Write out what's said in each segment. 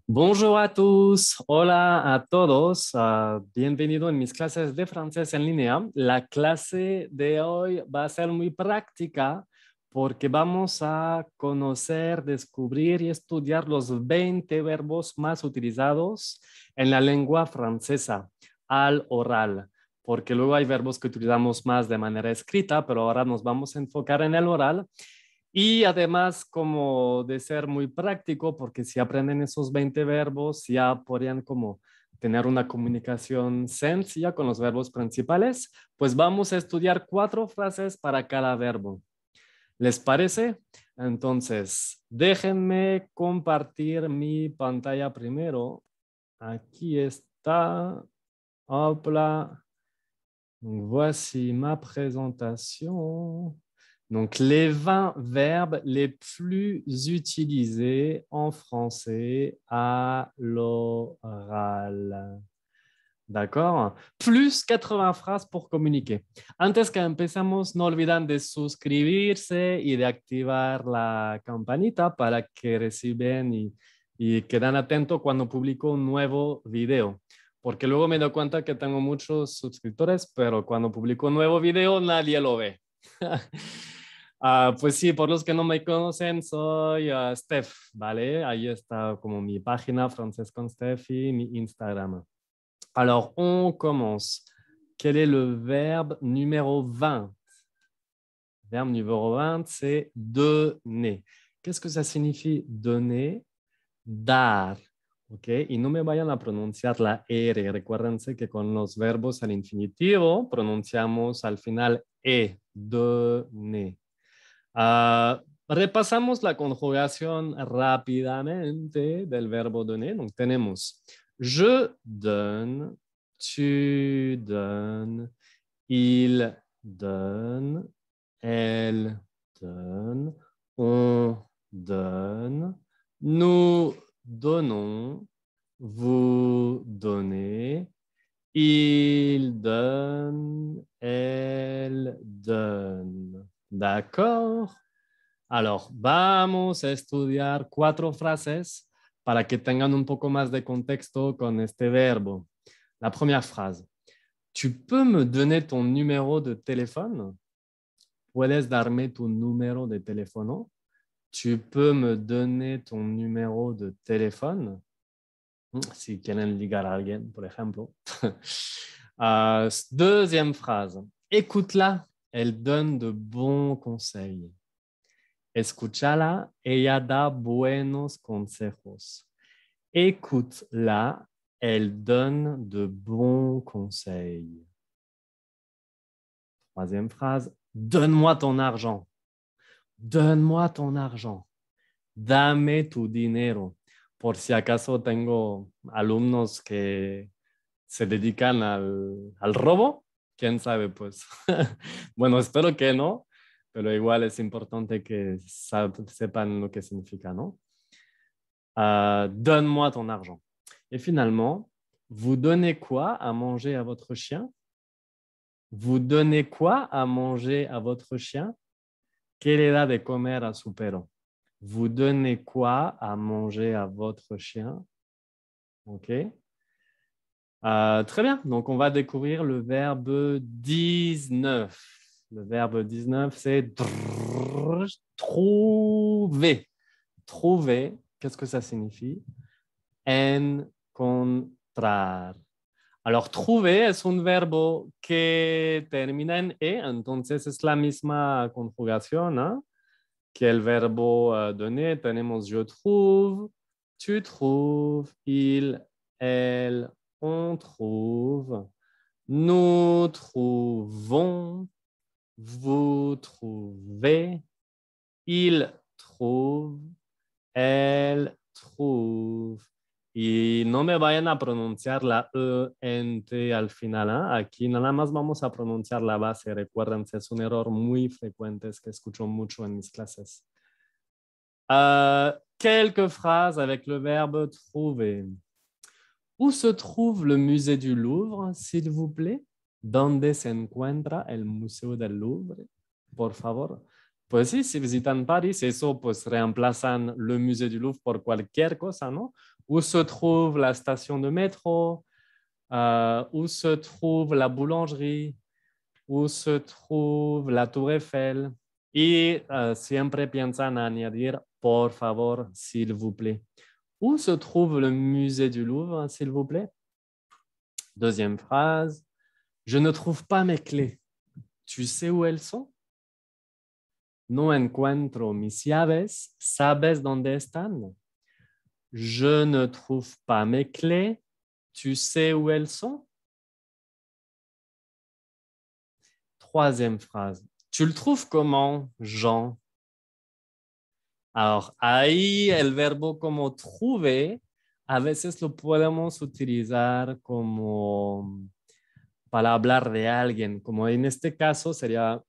Bonjour a tous, hola a todos, bienvenido en mis clases de francés en línea. La clase de hoy va a ser muy práctica porque vamos a conocer, descubrir y estudiar los 20 verbos más utilizados en la lengua francesa al oral, porque luego hay verbos que utilizamos más de manera escrita, pero ahora nos vamos a enfocar en el oral. Y además, como de ser muy práctico, porque si aprenden esos 20 verbos, ya podrían como tener una comunicación sencilla con los verbos principales, pues vamos a estudiar 4 frases para cada verbo. ¿Les parece? Entonces, déjenme compartir mi pantalla primero. Aquí está. Hopla. Donc, voici ma présentation. Donc, les 20 verbes les plus utilisés en français à l'oral. D'accord? Plus 80 phrases pour communiquer. Antes que empezamos, no olviden de suscribirse y de activar la campanita para que reciben y queden atentos cuando publico un nuevo video. Porque luego me doy cuenta que tengo muchos suscriptores, pero cuando publico un nuevo video nadie lo ve. Pues sí, por los que no me conocen, soy Steph, ¿vale? Ahí está como mi página, Francés con Steph y mi Instagram. Alors, on commence. Quel est le verbe numéro 20? Le verbe numéro 20, c'est donner. Qu'est-ce que ça signifie donner? Dar. ¿Ok? Y no me vayan a pronunciar la R. Recuérdense que con los verbos al infinitivo pronunciamos al final E. Donner. Repasamos la conjugación rápidamente del verbo donner. Donc, tenemos je donne, tu donnes, il donne, elle donne, on donne, nous donnons, vous donnez, il donne, elle donne. D'accord. Alors, vamos a estudiar 4 frases para que tengan un poco más de contexto con este verbo. La première phrase. Tu peux me donner ton numéro de téléphone? ¿Puedes darme tu número de teléfono? Tu peux me donner ton numéro de téléphone? Si quieren ligar a alguien, por ejemplo. Deuxième phrase. Écoute-la, elle donne de bons conseils. Escúchala, ella da buenos consejos. Écoute-la, elle donne de bons conseils. Troisième phrase. Donne-moi ton argent. Donne-moi ton argent. Dame tu dinero. Por si acaso tengo alumnos que se dedican al robo, quién sabe, pues. Bueno, espero que no, pero igual es importante que sepan lo que significa, ¿no? Donne-moi ton argent. Et finalement, vous donnez quoi à manger à votre chien? Vous donnez quoi à manger à votre chien? ¿Qué le da de comer a su perro? Vous donnez quoi à manger à votre chien? OK. Très bien. Donc, on va découvrir le verbe 19. Le verbe 19, c'est trouver. Trouver, qu'est-ce que ça signifie? Encontrar. Alors, trouver es un verbo que termina en E, entonces es la misma conjugación, ¿no? Que el verbo donner. Tenemos je trouve, tu trouves, il, elle, on trouve, nous trouvons, vous trouvez, il trouve, elle trouve. Y no me vayan a pronunciar la E, en, T al final. ¿Eh? Aquí nada más vamos a pronunciar la base. Recuérdense, es un error muy frecuente es que escucho mucho en mis clases. Quelques phrases avec le verbe trouver. Où se trouve le musée du Louvre, s'il vous plaît? ¿Dónde se encuentra el Museo del Louvre? Por favor. Pues sí, si visitan París, eso pues reemplazan le musée du Louvre por cualquier cosa, ¿no? Où se trouve la station de métro, où se trouve la boulangerie, où se trouve la Tour Eiffel. Y siempre piensan añadir, por favor, s'il vous plaît. Où se trouve le musée du Louvre, s'il vous plaît? Deuxième phrase, je ne trouve pas mes clés. Tu sais où elles sont? No encuentro mis llaves. ¿Sabes dónde están? Je ne trouve pas mes clés. Tu sais où elles sont? Troisième phrase. Tu le trouves comment, Jean? Alors, ahí el verbo como trouver, a veces lo podemos utilizar como para hablar de alguien, como en este caso sería,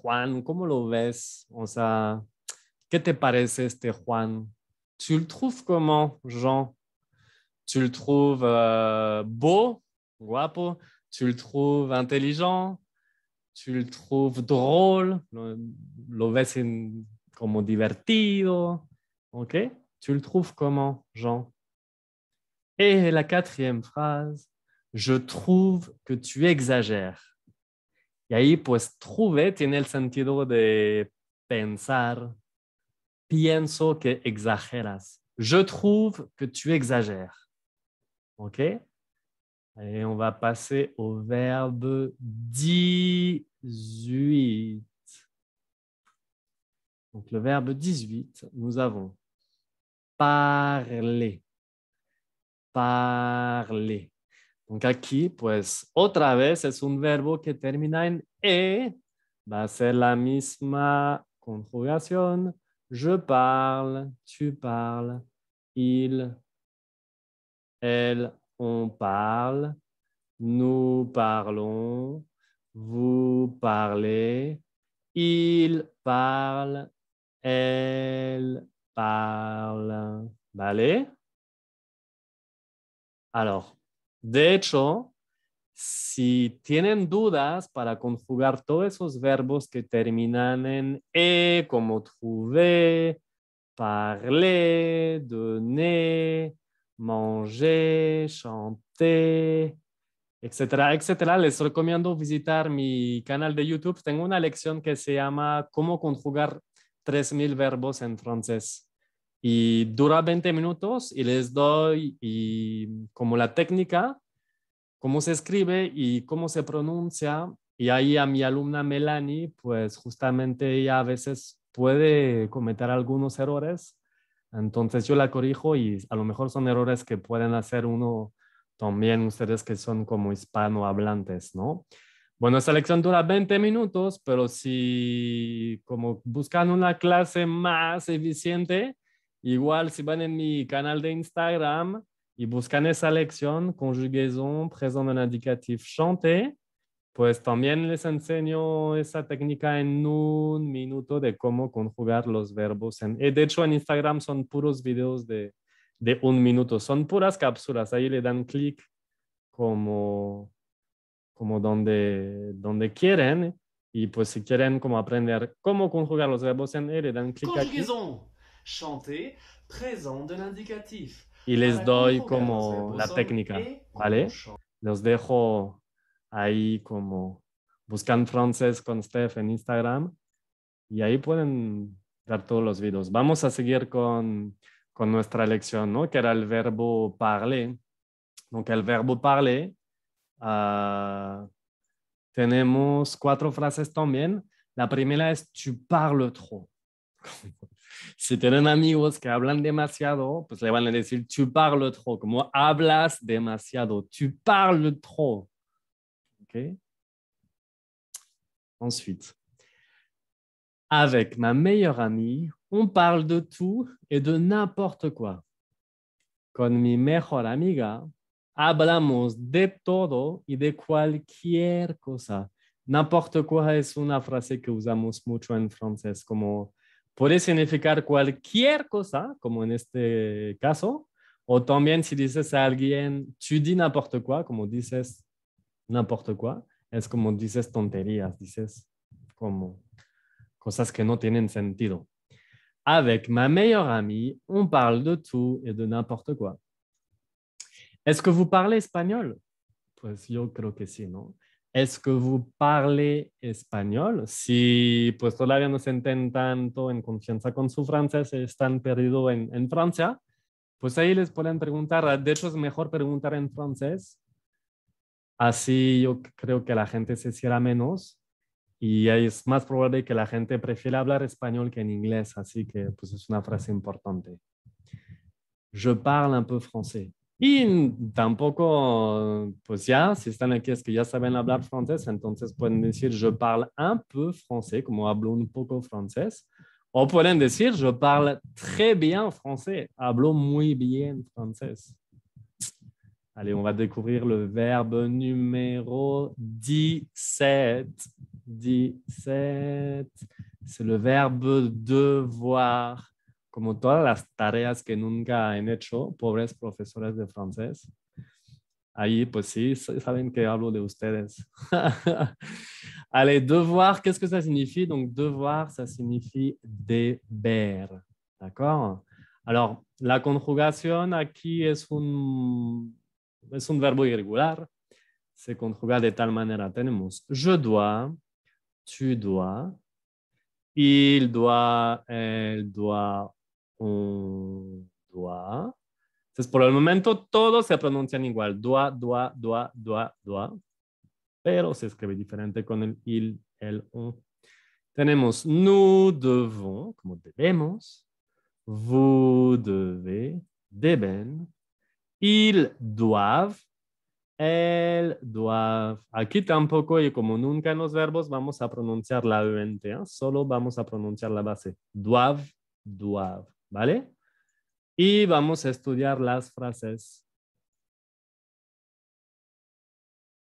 Juan, ¿cómo lo ves? O sea, ¿qué te parece este Juan? Tu le trouves comment, Jean? Tu le trouves beau, guapo? Tu le trouves intelligent? Tu le trouves drôle? ¿Lo ves como divertido? ¿Ok? Tu le trouves comment, Jean? Et la quatrième phrase, je trouve que tu exagères. Y ahí, pues, trouver tiene el sentido de pensar. Pienso que exageras. Je trouve que tu exagères. OK? Et on va passer au verbe 18. Donc, le verbe 18, nous avons parler. Parler. Donc aquí, pues otra vez es un verbo que termina en E. Va a ser la misma conjugación. Je parle, tu parles, il, elle, on parle, nous parlons, vous parlez, il parle, elle parle. ¿Vale? Alors, de hecho, si tienen dudas para conjugar todos esos verbos que terminan en E, como trouver, parler, donner, manger, chanter, etcétera, etcétera, les recomiendo visitar mi canal de YouTube. Tengo una lección que se llama Cómo conjugar 3000 verbos en francés. Y dura 20 minutos y les doy como la técnica, cómo se escribe y cómo se pronuncia. Y ahí a mi alumna Melanie, pues justamente ella a veces puede cometer algunos errores. Entonces yo la corrijo y a lo mejor son errores que pueden hacer uno también ustedes que son como hispanohablantes, ¿no? Bueno, esta lección dura 20 minutos, pero si como buscan una clase más eficiente, igual si van en mi canal de Instagram y buscan esa lección, conjugaison, présent de l'indicatif chanté, pues también les enseño esa técnica en un minuto de cómo conjugar los verbos. De hecho, en Instagram son puros videos de un minuto, son puras cápsulas. Ahí le dan clic como, como donde quieren. Y pues si quieren como aprender cómo conjugar los verbos en E, le dan clic aquí. Conjugaison. Chanter, présent de l'indicatif. Y les Para doy conjugar los como verbos la son técnica, et con ¿vale? Los dejo ahí como buscan francés con Steph en Instagram y ahí pueden ver todos los videos. Vamos a seguir con nuestra lección, ¿no? Que era el verbo parler. Donc, el verbo parler, tenemos 4 frases también. La primera es tu parles trop. Si tienen amigos que hablan demasiado, pues le van a decir tu parles trop, como hablas demasiado, tu parles trop. ¿Ok? Ensuite, avec ma meilleure amie, on parle de tout et de n'importe quoi. Con mi mejor amiga, hablamos de todo y de cualquier cosa. N'importe quoi es una frase que usamos mucho en francés, como puede significar cualquier cosa, como en este caso, o también si dices a alguien, tu dis n'importe quoi, como dices n'importe quoi, es como dices tonterías, dices como cosas que no tienen sentido. Avec ma meilleure amie, on parle de tout et de n'importe quoi. Est-ce que vous parlez espagnol? Pues yo creo que sí, ¿no? ¿Es que vous parlez español? Si pues todavía no se sienten tanto en confianza con su francés, están perdidos en Francia, pues ahí les pueden preguntar. De hecho, es mejor preguntar en francés. Así yo creo que la gente se cierra menos y ahí es más probable que la gente prefiera hablar español que en inglés. Así que pues es una frase importante. Je parle un peu français. Y tampoco, pues ya, si están aquí es que ya saben hablar francés, entonces pueden decir je parle un peu français, como hablo un poco francés. O pueden decir je parle très bien français, hablo muy bien francés. Allez, on va découvrir le verbe numéro 17. 17, c'est le verbe devoir. Como todas las tareas que nunca han hecho, pobres profesores de francés. Ahí, pues sí, saben que hablo de ustedes. Allez, devoir, qu'est-ce que ça signifie? Donc, devoir, ça signifie deber. D'accord? Alors, la conjugación aquí es un verbo irregular. Se conjuga de tal manera. Tenemos je dois, tu dois, il doit, elle doit, on doit. Entonces, por el momento, todos se pronuncian igual. Doit, doit, doit, doit, doit. Pero se escribe diferente con el il, el, on. Tenemos nous devons, como debemos. Vous devez, deben. Ils doivent, elles doivent. Aquí tampoco, y como nunca en los verbos, vamos a pronunciar la ENT. Solo vamos a pronunciar la base. Doivent, doivent. ¿Vale? Y vamos a estudiar las frases.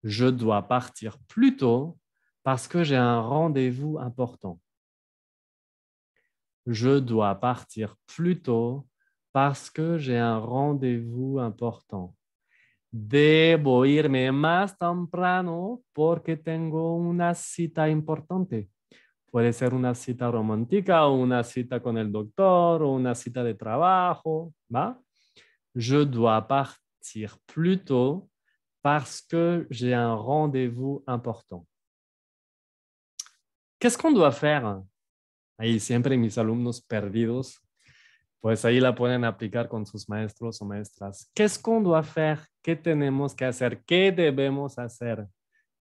Je dois partir plus tôt parce que j'ai un rendez-vous important. Je dois partir plus tôt parce que j'ai un rendez-vous important. Debo irme más temprano porque tengo una cita importante. Puede ser una cita romántica o una cita con el doctor o una cita de trabajo, ¿va? Je dois partir plus tôt parce que j'ai un rendez-vous important. Qu'est-ce qu'on doit faire? Ahí siempre mis alumnos perdidos, pues ahí la pueden aplicar con sus maestros o maestras. Qu'est-ce qu'on doit faire? ¿Qué tenemos que hacer? ¿Qué debemos hacer?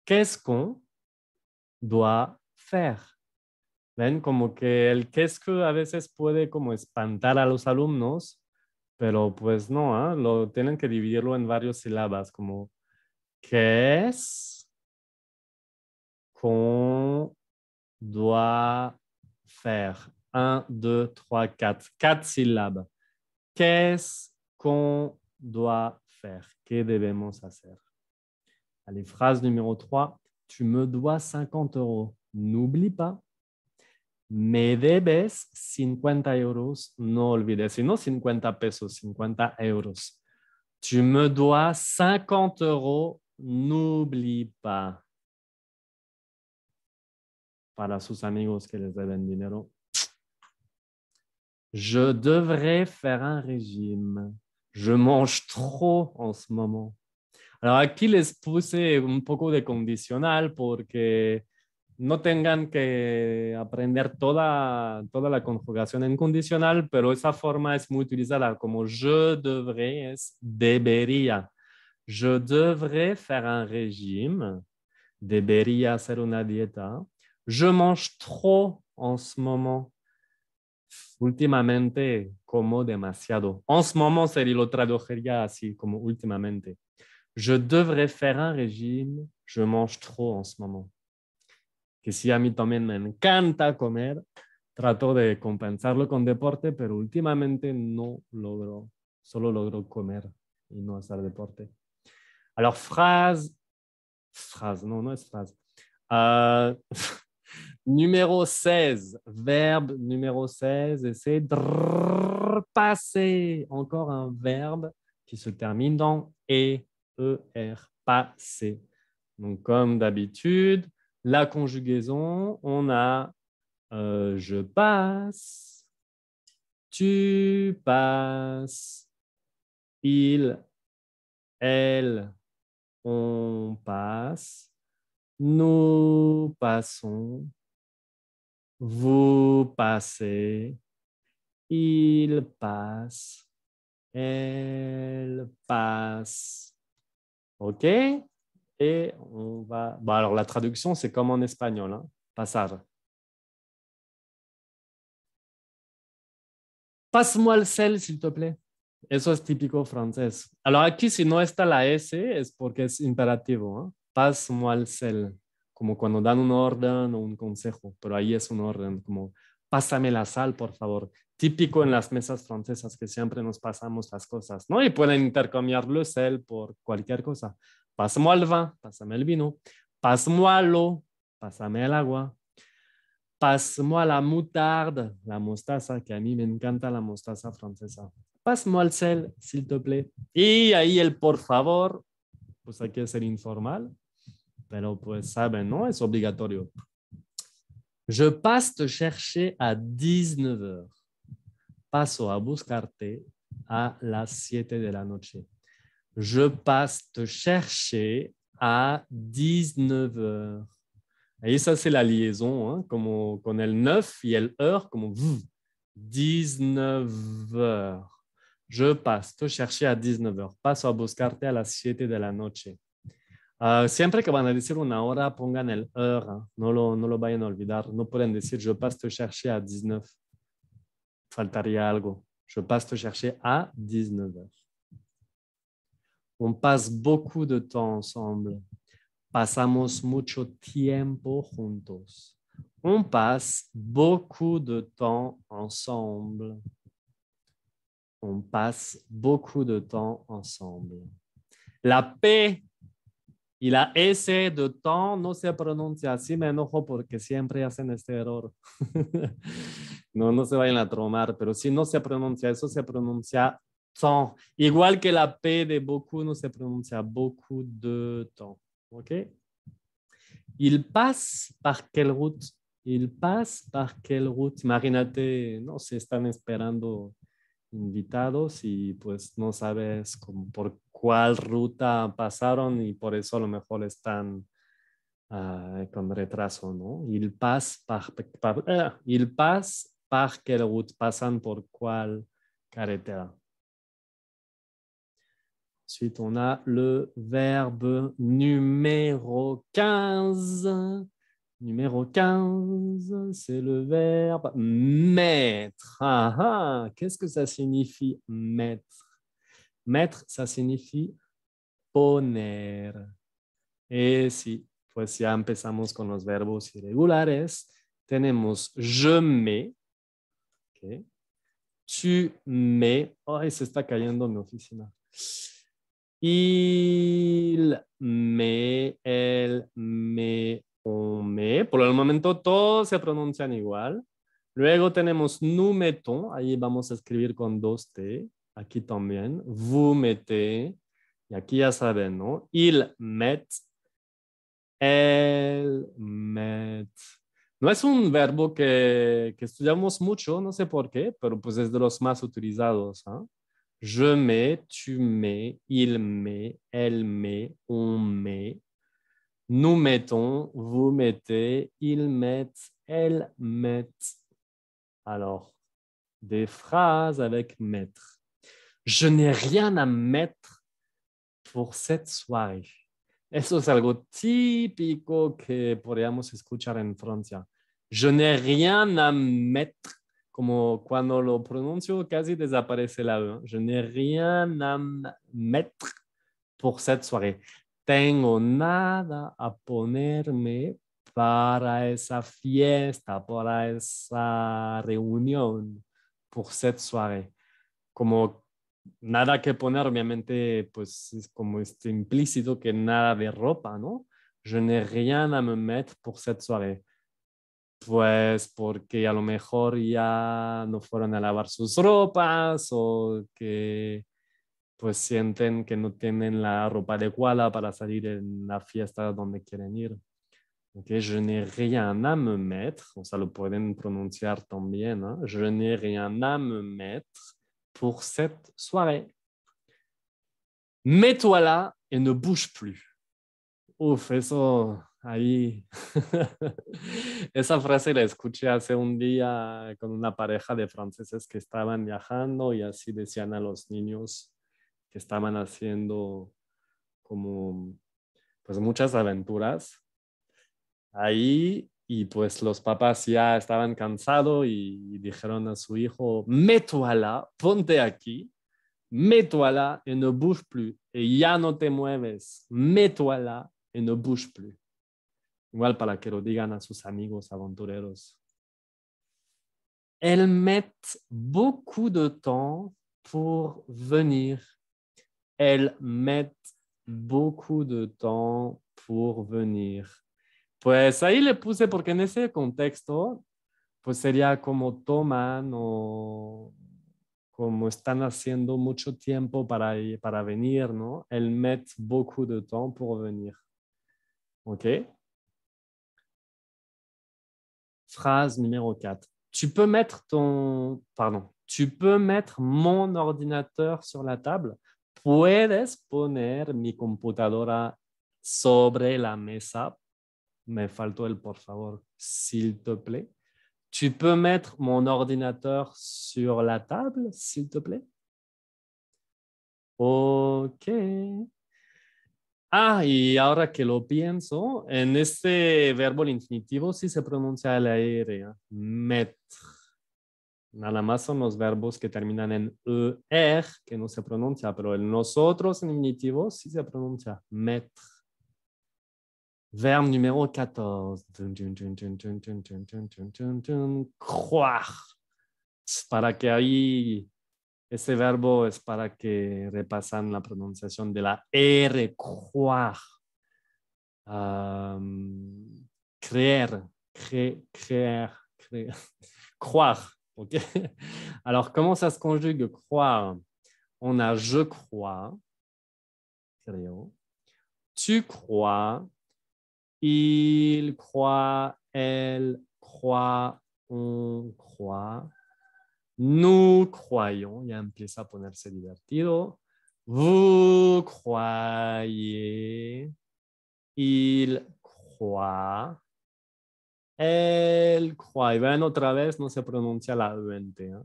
Qu'est-ce qu'on doit faire? ¿Ven? Como que el qu'est-ce que a veces puede como espantar a los alumnos, pero pues no, lo tienen que dividirlo en varias sílabas, como qu'est-ce qu'on doit faire. 1, 2, 3, 4. 4 syllabes. Qu'est-ce qu'on doit faire? ¿Qué debemos hacer? Allez, phrase numéro 3. Tu me dois 50 euros. N'oublie pas. Me debes 50 euros. No olvides. Si no, 50 pesos, 50 euros. Tu me dois 50 euros. N'oublie pas. Para sus amigos que les deben dinero. Je devrais faire un régime. Je mange trop en ce moment. Alors aquí les puse un poco de condicional porque no tengan que aprender toda la conjugación en condicional, pero esa forma es muy utilizada como je devrais, es debería. Je devrais faire un régime. Debería hacer una dieta. Je mange trop en ce moment. Últimamente como demasiado. En ce moment, lo traduciría así como últimamente. Je devrais faire un régime. Je mange trop en ce moment. Que sí, a mí también me encanta comer. Trato de compensarlo con deporte, pero últimamente no logro. Solo logro comer y no hacer deporte. Alors, phrase, no, no es phrase. Numéro 16, verbe numéro 16, et c'est passer. Encore un verbe qui se termine dans ER, passer. Donc, comme d'habitude, la conjugaison, on a Je passe, tu passes, il, elle, on passe, nous passons, vous passez, il passe, elle passe. OK? Et on va... Bon, alors la traduction, c'est comme en espagnol, hein? Pasar. Passe-moi le sel, s'il te plaît. Eso es típico francés. Alors aquí, si no está la S, es porque es imperativo, ¿eh? Passe-moi le sel. Como cuando dan un orden o un consejo, pero ahí es un orden, como pásame la sal, por favor. Típico en las mesas francesas que siempre nos pasamos las cosas, ¿no? Y pueden intercambiar le sel por cualquier cosa. Passe-moi le vin, pásame el vino. Passe-moi l'eau, pásame el agua. Passe-moi la moutarde, la mostaza, que a mí me encanta la mostaza francesa. Passe-moi el sel, s'il te plaît. Y ahí el por favor, pues hay que ser informal, pero pues saben, ¿no? Es obligatorio. Je passe te chercher à 19 heures. Paso a buscarte a las 7 de la noche. Je passe te chercher à 19 heures. Et ça, c'est la liaison, hein, como con el 9 y el heure, como 19 heures. Je passe te chercher à 19 heures. Paso a buscarte a las 7 de la noche. Siempre que van a decir una hora, pongan el heure. Hein. No lo vayan a olvidar. No pueden decir je passe te chercher à 19. Faltaría algo. Je passe te chercher à 19 heures. On passe beaucoup de temps ensemble. Pasamos mucho tiempo juntos. On passe beaucoup de temps ensemble. On passe beaucoup de temps ensemble. La P y la S de temps no se pronuncia así. Me enojo porque siempre hacen este error. No se vayan a tromar, pero si no se pronuncia eso, se pronuncia temps. Igual que la P de beaucoup no se pronuncia beaucoup de temps. ¿Ok? Il passe par quelle route? Il passe par quelle route? Imagínate, no sé, están esperando invitados y pues no sabes por cuál ruta pasaron y por eso a lo mejor están con retraso, ¿no? Il passe par quelle route? Pasan por cuál carretera. Ensuite, on a le verbe numéro 15. Numéro 15, c'est le verbe mettre. Qu'est-ce que ça signifie mettre? Mettre, ça signifie poner. Et si, pues ya empezamos con los verbos irregulares. Tenemos je mets. Okay. Tu mets. Ay, se está cayendo mi oficina. Il met, elle met, on met. Por el momento todos se pronuncian igual. Luego tenemos nous mettons. Ahí vamos a escribir con 2T. Aquí también. Vous mettez. Y aquí ya saben, ¿no? Il met. Elle met. No es un verbo que estudiamos mucho, no sé por qué, pero pues es de los más utilizados. ¿Eh? Je mets, tu mets, il met, elle met, on met. Nous mettons, vous mettez, ils mettent, elles mettent. Alors, des phrases avec mettre. Je n'ai rien à mettre pour cette soirée. Eso es algo típico que podríamos escuchar en Francia. Je n'ai rien à mettre. Como cuando lo pronuncio casi desaparece la E. Je n'ai rien à mettre pour cette soirée. Tengo nada a ponerme para esa fiesta, para esa reunión, pour cette soirée. Como nada que poner, obviamente, pues es como implícito que nada de ropa, ¿no? Je n'ai rien à me mettre pour cette soirée. Pues porque a lo mejor ya no fueron a lavar sus ropas o que pues sienten que no tienen la ropa adecuada para salir en la fiesta donde quieren ir. Okay, je n'ai rien à me mettre. Ça lo pueden pronunciar también. ¿Eh? Je n'ai rien à me mettre pour cette soirée. Mets-toi là et ne bouge plus. Uf, eso ahí. Esa frase la escuché hace un día con una pareja de franceses que estaban viajando y así decían a los niños que estaban haciendo como pues muchas aventuras ahí y pues los papás ya estaban cansados y dijeron a su hijo, mets-toi là, ponte aquí, mets-toi là et ne bouge plus. Et ya no te mueves, mets-toi là et ne bouge plus. Igual para que lo digan a sus amigos aventureros. Elles mettent beaucoup de temps pour venir. Elles mettent beaucoup de temps pour venir. Pues ahí le puse porque en ese contexto, pues sería como toman o como están haciendo mucho tiempo para venir, ¿no? Elles mettent beaucoup de temps pour venir. ¿Ok? Phrase numéro 4. Tu peux mettre tu peux mettre mon ordinateur sur la table. Puedes poner mi computadora sobre la mesa. Me faltó el por favor, s'il te plaît. Tu peux mettre mon ordinateur sur la table, s'il te plaît. Ok. Ah, y ahora que lo pienso, en este verbo el infinitivo sí se pronuncia la R, ¿eh? Mettre. Nada más son los verbos que terminan en ER, que no se pronuncia, pero en nosotros en infinitivo sí se pronuncia mettre. Verbe numéro 14. Croire. Para que ahí, ese verbo es para que repasan la pronunciación de la R, croire. Creer, créer, croire. Okay. Alors, comment ça se conjugue croire? On a je crois, creo. Tu crois, il croit, elle croit, on croit. Nous croyons, ya empieza a ponerse divertido. Vous croyez, il croit, elle croit. Y ven otra vez, no se pronuncia la ENT. ¿Eh?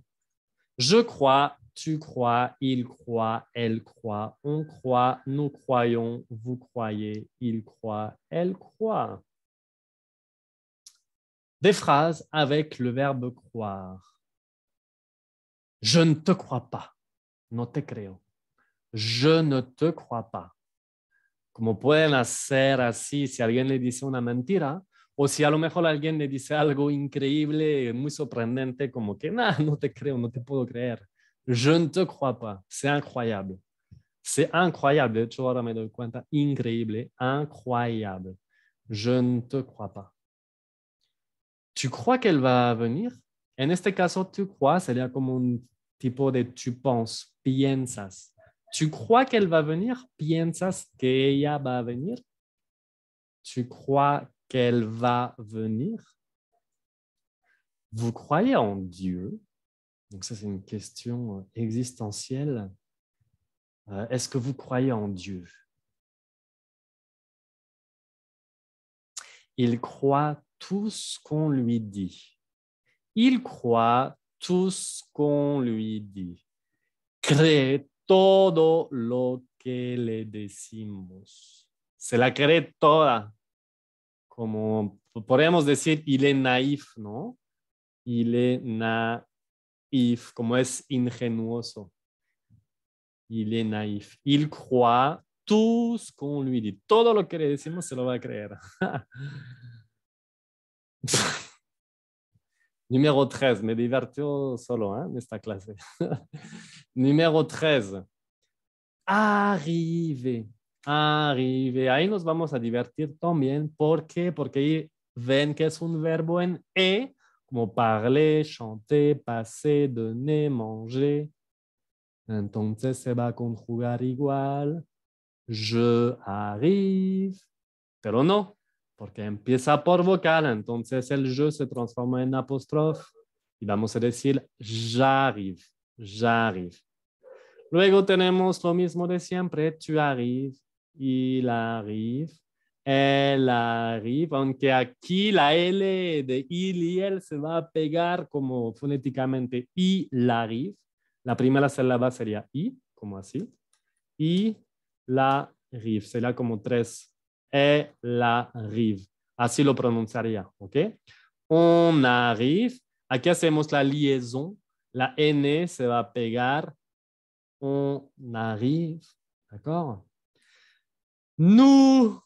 Je crois, tu crois, il croit, elle croit, on croit, nous croyons, vous croyez, il croit, elle croit. Des phrases avec le verbe croire. Je ne te crois pas. No te creo. Je ne te crois pas. Como pueden hacer así si alguien le dice una mentira o si a lo mejor alguien le dice algo increíble, muy sorprendente, como que nah, no te creo, no te puedo creer. Je ne te crois pas. C'est incroyable. C'est incroyable. De hecho, ahora me doy cuenta. Increíble. Incroyable. Je ne te crois pas. ¿Tu crois qu'elle va venir? En este caso, tu crois sería como un tipo de tu penses, piensas. ¿Tu crois qu'elle va venir? ¿Piensas que ella va a venir? ¿Tu crois qu'elle va venir? Vous croyez en Dieu? Donc ça, c'est une question existentielle. Est-ce que vous croyez en Dieu? Il croit tout ce qu'on lui dit. Il croit tout ce qu'on lui dit. Cree todo lo que le decimos. Se la cree toda. Como podríamos decir, il est naïf, ¿no? Il est naïf, como es ingenuoso. Il est naïf. Il croit tout ce qu'on lui dit. Todo lo que le decimos se lo va a creer. Numéro 13, me divirtió solo en esta clase. Numéro 13. Arrive. Arrive. Ahí nos vamos a divertir también. ¿Por qué? Porque ahí ven que es un verbo en E, como parler, chanter, passer, donner, manger. Entonces se va a conjugar igual. Je arrive. Pero no. porque empieza por vocal, entonces el je se transforma en apóstrofe y vamos a decir j'arrive, j'arrive. Luego tenemos lo mismo de siempre, tu arrives, il arrive, elle arrive, aunque aquí la L de il y el se va a pegar como fonéticamente il arrive. La primera sílaba sería i, como así. Il arrive, sería como tres. Elle arrive. Así lo pronunciaría, ¿ok? On arrive. Aquí hacemos la liaison. La N se va a pegar. On arrive. D'accord? Nous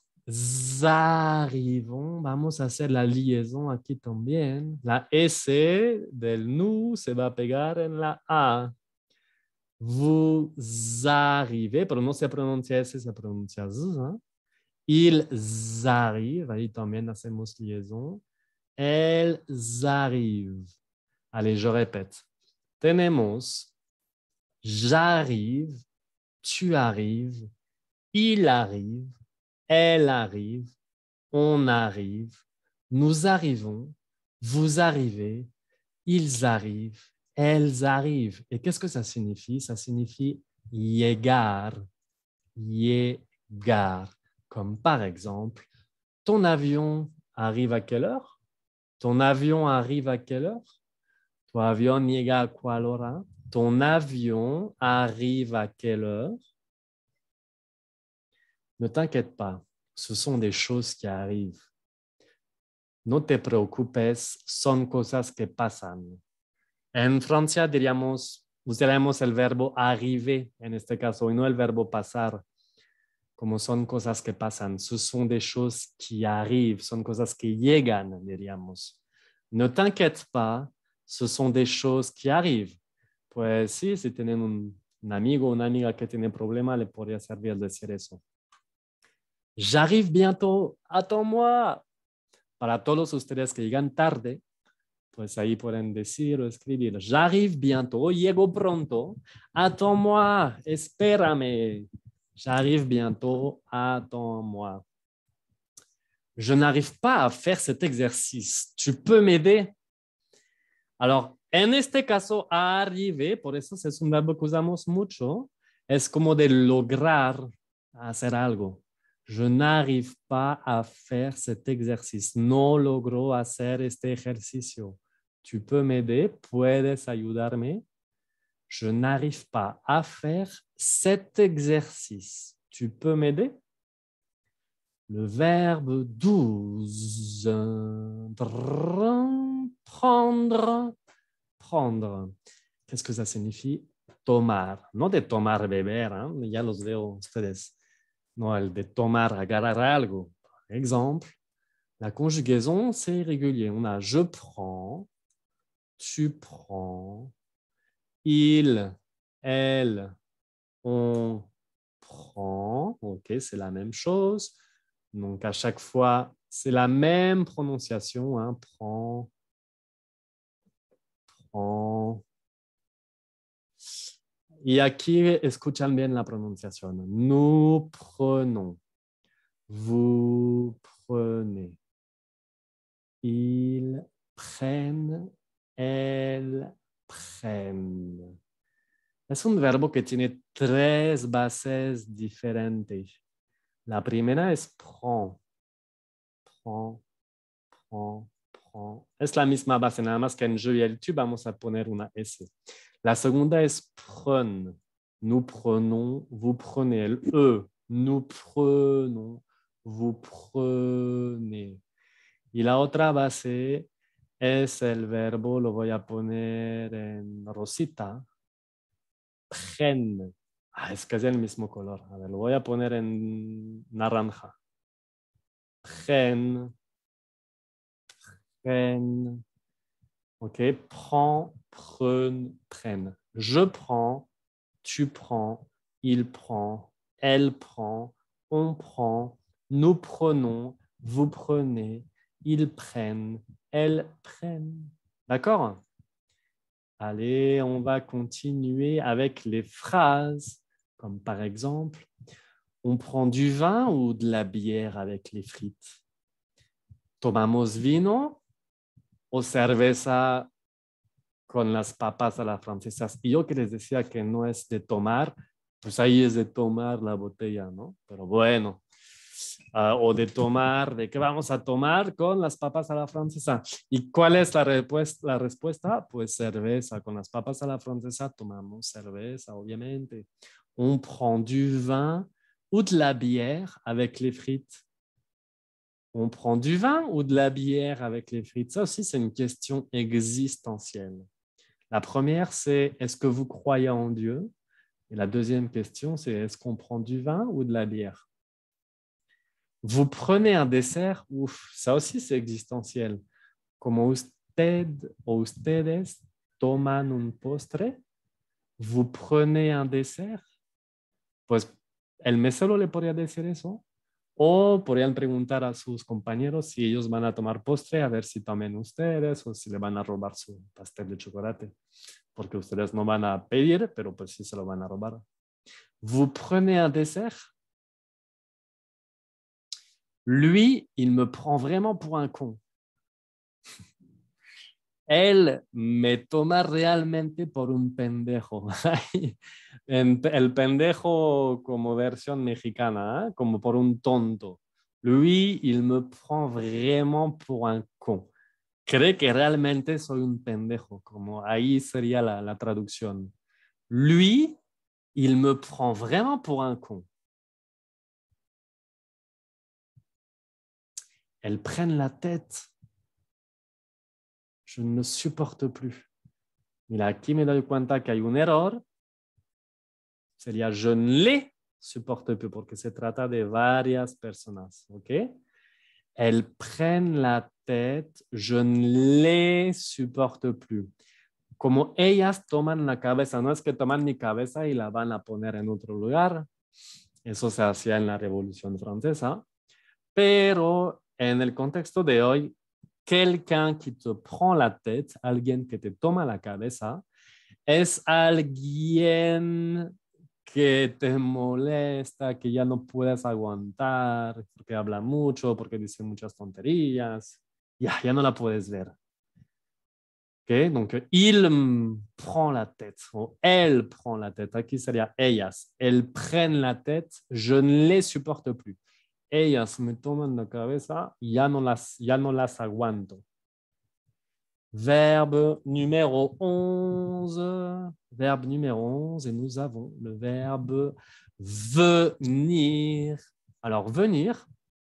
arrivons. Vamos a hacer la liaison aquí también. La S del nous se va a pegar en la A. Vous arrivez, pero no se pronuncia S, se pronuncia Z. ¿Eh? Ils arrivent, ahí también hacemos liaison. Elles arrivent. Allez, je répète. Tenemos j'arrive, tu arrives, il arrive, elle arrive, on arrive, nous arrivons, vous arrivez, ils arrivent, elles arrivent. Et qu'est-ce que ça signifie? Ça signifie llegar, llegar. Comme par exemple, ton avion arrive à quelle heure? Ton avion arrive à quelle heure? Tu avión llega a quelle hora? Ton avion arrive à quelle heure? Ne t'inquiète pas, ce sont des choses qui arrivent. No te preocupes, son cosas que pasan. En Francia usaremos el verbo arriver en este caso y no el verbo pasar. Como son cosas que pasan, ce sont des choses qui arrivent, son cosas que llegan, diríamos. Ne t'inquiète pas, ce sont des choses qui arrivent. Pues sí, si tienen un amigo o una amiga que tiene problema, le podría servir decir eso. J'arrive bientôt, attends-moi. Para todos ustedes que llegan tarde, pues ahí pueden decir o escribir, j'arrive bientôt, llego pronto, attends-moi, espérame. J'arrive bientôt, attends-moi. Je n'arrive pas à faire cet exercice. Tu peux m'aider? Alors, en este caso, arriver, por eso es un verbo que usamos mucho, es como de lograr hacer algo. Je n'arrive pas à faire cet exercice. No logro hacer este ejercicio. Tu peux m'aider? ¿Puedes ayudarme? Je n'arrive pas à faire cet exercice. Tu peux m'aider? Le verbe 12. Prendre. Prendre. Qu'est-ce que ça signifie? Tomar. No de tomar, beber, hein? Ya los veo ustedes. No, el de tomar, agarrar algo. Par exemple, la conjugaison, c'est irrégulier. On a je prends, tu prends, il, elle, on prend. OK, c'est la même chose. Donc, à chaque fois, c'est la même prononciation. Hein? Prends, prends. Y aquí escuchan bien la prononciación. Nous prenons. Vous prenez. Ils prennent. Elles prennent. Es un verbo que tiene tres bases diferentes. La primera es prend. Prend, prend, prend. Es la misma base, nada más que en je y el tu vamos a poner una S. La segunda es prenne. Nous prenons, vous prenez. El E. Nous prenons, vous prenez. Y la otra base es el verbo, lo voy a poner en rosita. Prenne. Ah, es casi el mismo color. A ver, lo voy a poner en naranja. Prenne. Prenne. OK. Prends, prenne, prenne. Je prends, tu prends, il prend, elle prend, on prend, nous prenons, vous prenez, ils prennent, elles prennent. D'accord? Allez, on va continuer avec les phrases, comme par exemple, on prend du vin ou de la bière avec les frites? ¿Tomamos vino o cerveza con las papas a la francesa? Y yo que les decía que no es de tomar, pues ahí es de tomar la botella, ¿no? Pero bueno, o de tomar, ¿de qué vamos a tomar con las papas a la francesa? ¿Y cuál es la respuesta? Pues cerveza. Con las papas a la francesa tomamos cerveza, obviamente. On prend du vin ou de la bière avec les frites. On prend du vin ou de la bière avec les frites? Ça aussi, c'est une question existentielle. La première, c'est est-ce que vous croyez en Dieu? Et la deuxième question, c'est est-ce qu'on prend du vin ou de la bière? Vous prenez un dessert? Ouf, ça aussi, c'est existentiel. Como usted o ustedes toman un postre? Vous prenez un dessert? Pues el mesero le podría decir eso. O podrían preguntar a sus compañeros si ellos van a tomar postre, a ver si tomen ustedes o si le van a robar su pastel de chocolate. Porque ustedes no van a pedir, pero pues sí se lo van a robar. Vous prenez un dessert? Lui, il me prend vraiment pour un con. Él me toma realmente por un pendejo. El pendejo como versión mexicana, ¿eh? Como por un tonto. Lui, il me prend vraiment pour un con. Cree que realmente soy un pendejo, como ahí sería la traducción. Lui, il me prend vraiment pour un con. Elles prennent la tête. Je ne supporte plus. Mira, aquí me doy cuenta que hay un error. Sería je ne les supporte plus, porque se trata de varias personas, ¿ok? Elles prennent la tête, je ne les supporte plus. Como ellas toman la cabeza, no es que toman mi cabeza y la van a poner en otro lugar. Eso se hacía en la Revolución Francesa. Pero en el contexto de hoy, quelqu'un qui te prend la tête, alguien que te toma la cabeza, es alguien que te molesta, que ya no puedes aguantar, porque habla mucho, porque dice muchas tonterías. Ya no la puedes ver. Okay? Donc, il prend la tête, o elle prend la tête. Aquí sería ellas. Elles prennent la tête, je ne les supporte plus. Ellas me toman la cabeza, ya no las aguanto. Verbe numéro 11. Verbe numéro 11. Et nous avons le verbe venir. Alors, venir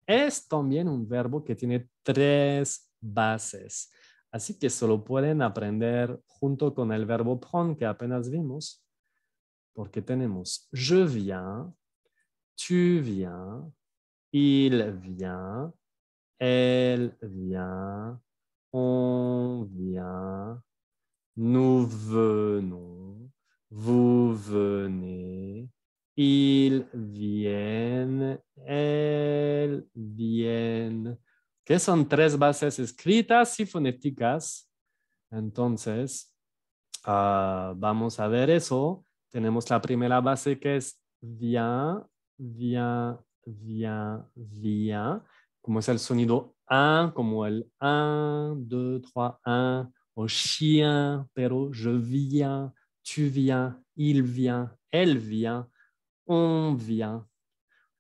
es también un verbo que tiene 3 bases. Así que solo pueden aprender junto con el verbo prendre que apenas vimos, porque tenemos je viens, tu viens, il vient, elle vient, on vient, nous venons, vous venez, ils viennent, elles viennent, que son 3 bases escritas y fonéticas. Entonces, vamos a ver eso. Tenemos la primera base que es vient, vient, vient, vient. Como es el sonido un, como el 1, 2, 3, 1, o chien, pero je viens, tu viens, il vient, elle vient, on vient.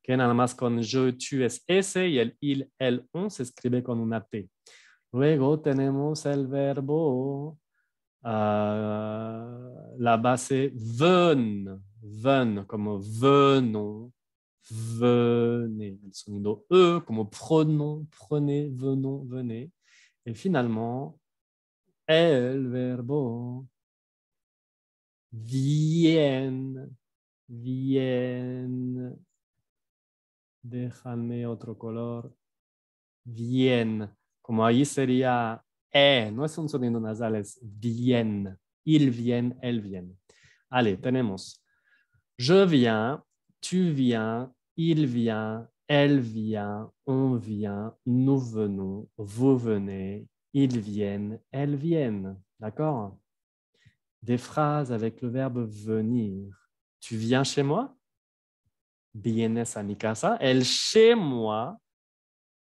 Que nada más con je, tu es S y el il, el, on se escribe con una T. Luego tenemos el verbo, la base ven, como venons, venez. El sonido E, como prenons, prenez, venons, venez. Et finalement, el verbo viennent, viennent. Déjame otro color. Viennent. Como ahí sería no es un sonido nasal, es viennent. Ils viennent, elles viennent. Allez, tenemos je viens, tu viens, il vient, elle vient, on vient, nous venons, vous venez, ils viennent, elles viennent. D'accord? Des phrases avec le verbe venir. Tu viens chez moi? Vienes a mi casa. El chez moi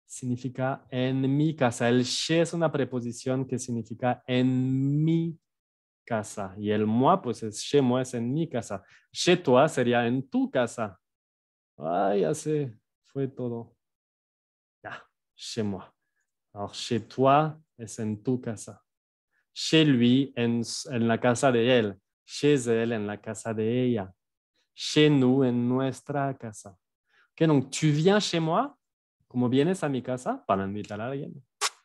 significa en mi casa. El chez es una preposición que significa en mi casa. Y el moi, pues es chez moi, es en mi casa. Chez toi sería en tu casa. Ay, ya se fue todo. Ya, chez moi. Alors, chez toi es en tu casa. Chez lui, en la casa de él. Chez elle, en la casa de ella. Chez nous, en nuestra casa. Ok, donc tu viens chez moi, como vienes a mi casa, para invitar a alguien.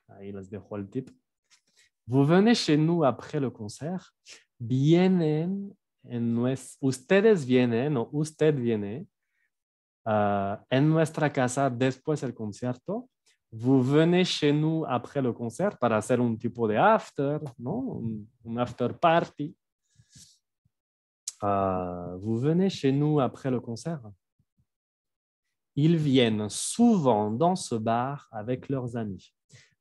Ahí les dejo el tip. Vous venez chez nous après le concert. Vienen ustedes vienen o usted viene en nuestra casa después del concierto. Vous venez chez nous après le concert para hacer un tipo de after, ¿no? Un after party. Vous venez chez nous après le concert. Ils viennent souvent dans ce bar avec leurs amis.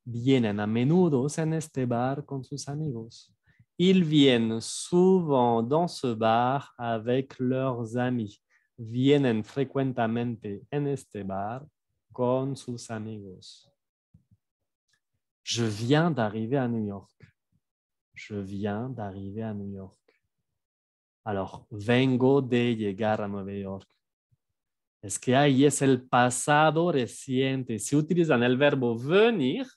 Vienen a menudo en este bar con sus amigos. Ils viennent souvent dans ce bar avec leurs amis. Vienen frecuentemente en este bar con sus amigos. Je viens d'arriver à New York. Je viens d'arriver à New York. Alors, vengo de llegar a Nueva York. Es que ahí es el pasado reciente. Si utilizan el verbo venir,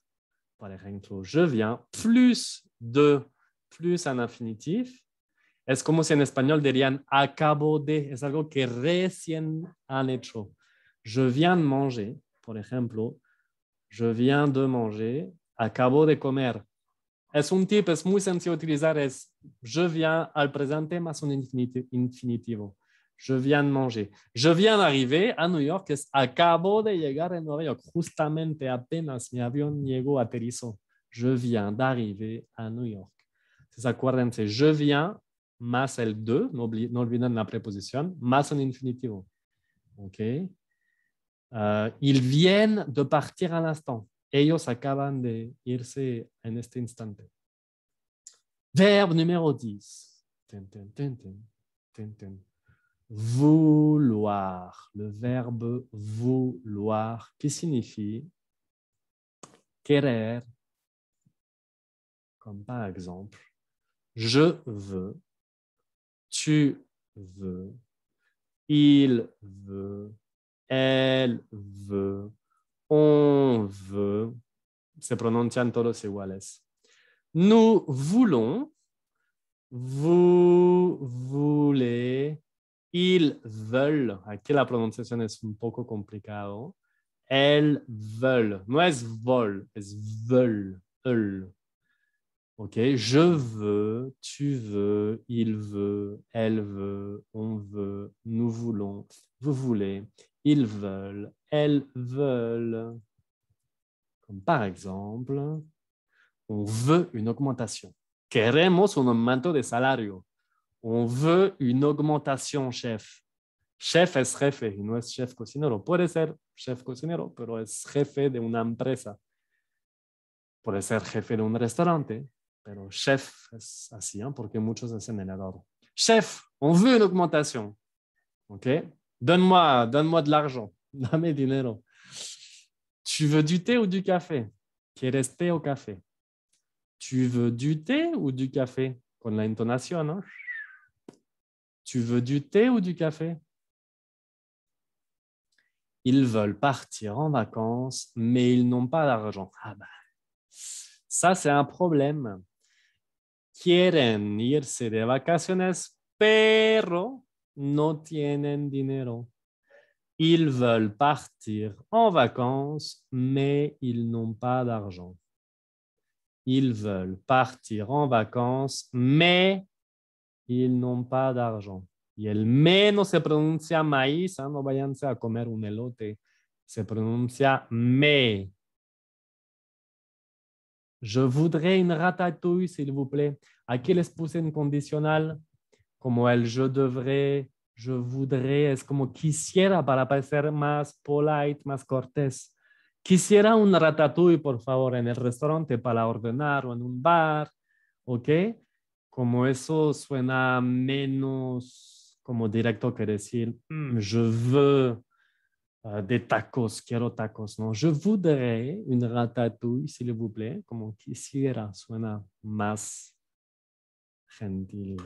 por ejemplo, je viens, plus de, plus un infinitif, es como si en español dirían acabo de, es algo que recién han hecho. Je viens de manger, por ejemplo, je viens de manger, acabo de comer. Es un tip, es muy sencillo utilizar, es je viens al presente más un infinitivo. Je viens de manger. Je viens d'arriver a New York, es acabo de llegar en Nueva York. Justamente apenas mi avión llegó, aterrizó. Je viens d'arriver a New York. Entonces acuérdense, je viens más el de, no olviden la preposición, más un infinitivo. ¿Ok? Ils viennent de partir à l'instant. Ellos acaban de irse en este instante. Verbe numéro 10. Vouloir. Le verbe vouloir, qui signifie querer. Comme par exemple, je veux, tu veux, il veut, elle veut, on veut. Se pronuncian todos iguales. Nous voulons, vous voulez, ils veulent. Aquí la pronunciación es un poco complicado. Elles veulent. No es vol, es veulent. Ok, je veux, tu veux, il veut, elle veut, on veut, nous voulons, vous voulez, ils veulent, elles veulent. Comme par exemple, on veut une augmentation. Queremos un aumento de salario. On veut une augmentation, chef. Chef es jefe y no es chef cocinero. Puede ser chef cocinero, pero es jefe de una empresa. Puede ser jefe de un restaurante, pero chef es así, ¿eh? Porque muchos hacen el error. Chef, on veut une augmentation. ¿Ok? Donne-moi de l'argent. Dame dinero. Tu veux du thé ou du café? ¿Quieres té o café? Tu veux du thé ou du café? Con la intonación, ¿no? Tu veux du thé ou du café? Ils veulent partir en vacances, mais ils n'ont pas d'argent. Ah bah, ça, c'est un problème. Quieren irse de vacaciones, pero no tienen dinero. Ils veulent partir en vacances, mais ils n'ont pas d'argent. Ils veulent partir en vacances, mais ils n'ont pas d'argent. Y el me no se pronuncia maíz, ¿eh? No váyanse a comer un elote. Se pronuncia me. Je voudrais une ratatouille, s'il vous plaît. Aquí les puse en condicional, como el je devrais, je voudrais, es como quisiera para parecer más polite, más cortés. Quisiera un ratatouille, por favor, en el restaurante para ordenar o en un bar, ¿ok? Como eso suena menos como directo que decir je veux Des tacos, quiero tacos. No, je voudrais une ratatouille, s'il vous plaît. Como quisiera, suena más gentil.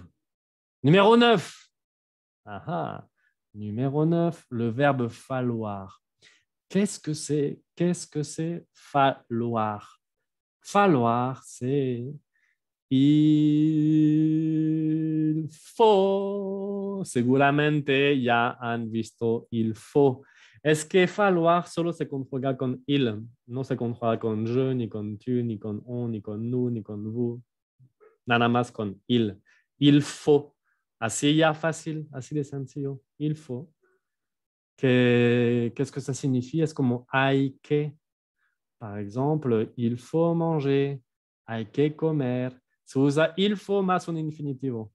Numéro 9. Aha. Numéro 9, le verbe falloir. Qu'est-ce que c'est? Qu'est-ce que c'est falloir? Falloir, c'est il faut. Seguramente ya han visto il faut. Es que falloir solo se conjuga con il. No se conjuga con je, ni con tu, ni con on, ni con nous, ni con vous. Nada más con il. Il faut. Así ya fácil, así de sencillo. Il faut. Qu'est-ce que ça signifie? Es como hay que. Par exemple, il faut manger. Hay que comer. Se usa il faut más un infinitivo.